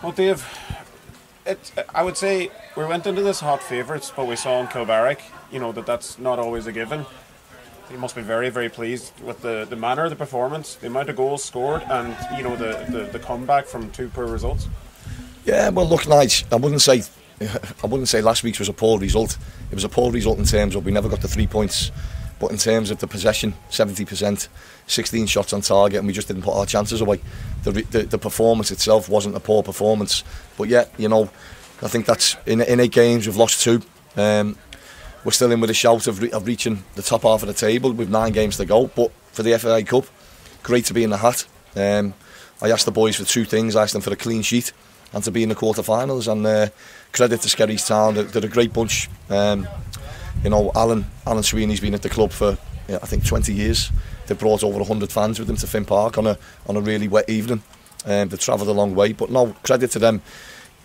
Well, Dave, I would say we went into this hot favourites, but we saw in Kilbarrack, that's not always a given. You must be very, very pleased with the manner of the performance, the amount of goals scored, and the comeback from two poor results. Yeah, well, look, Nige, I wouldn't say last week's was a poor result. It was a poor result in terms of we never got the 3 points, but in terms of the possession, 70%, 16 shots on target, and we just didn't put our chances away. The performance itself wasn't a poor performance, but yet, I think that's in 8 games we've lost 2. We're still in with a shout of reaching the top half of the table with 9 games to go. But for the FAI Cup, great to be in the hat. I asked the boys for 2 things. I asked them for a clean sheet and to be in the quarter-finals. And credit to Skerries Town, they're a great bunch. Alan Sweeney's been at the club for I think 20 years. They've brought over 100 fans with them to Finn Park on a really wet evening. They've travelled a long way. But no, credit to them.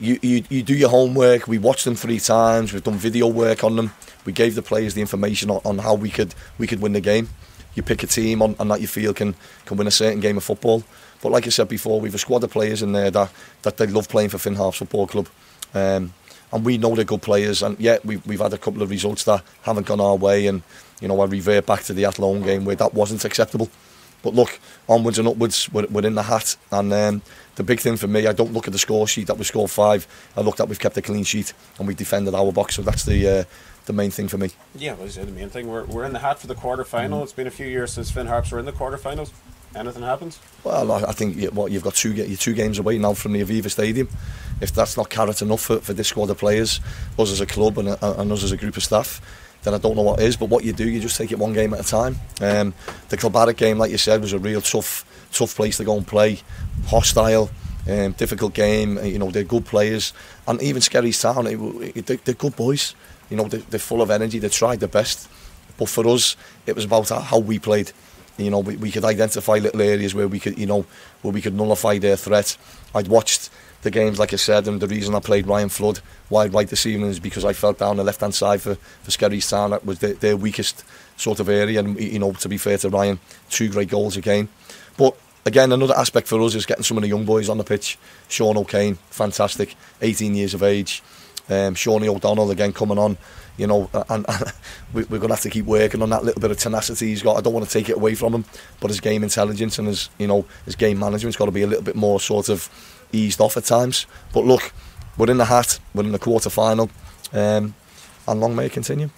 You do your homework. We watched them 3 times. We've done video work on them. We gave the players the information on how we could win the game. You pick a team on that you feel can win a certain game of football. But like I said before, we've a squad of players in there that they love playing for Finn Harps Football Club. And we know they're good players. And yet we've had a couple of results that haven't gone our way. And I revert back to the Athlone game where that wasn't acceptable. But look, onwards and upwards, we're in the hat. And the big thing for me, I don't look at the score sheet that we scored 5. I looked at we've kept a clean sheet and we defended our box. So that's the main thing for me. Yeah, well, the main thing. We're in the hat for the quarter-final. It's been a few years since Finn Harps were in the quarter-finals. Anything happens? Well, I think you've got 2 games away now from the Aviva Stadium. If that's not carrot enough for this squad of players, us as a club and us as a group of staff, then I don't know what is. But what you do, you just take it 1 game at a time. The Kilbarrack game, like you said, was a real tough place to go and play. Hostile, difficult game. They're good players, and even Skerries Town, they're good boys. They're full of energy. They tried their best, but for us, it was about how we played. We could identify little areas where we could nullify their threat. I'd watched the games, like I said, and the reason I played Ryan Flood wide right this evening is because I felt down the left-hand side for Skerries Town. That was their weakest sort of area, and to be fair to Ryan, 2 great goals again. But again, another aspect for us is getting some of the young boys on the pitch. Sean O'Kane, fantastic, 18 years of age. Shawnee O'Donnell again coming on, and we're going to have to keep working on that little bit of tenacity he's got. I don't want to take it away from him, but his game intelligence and his game management's got to be a little bit more sort of eased off at times. But look, we're in the hat, we're in the quarter-final, and long may it continue.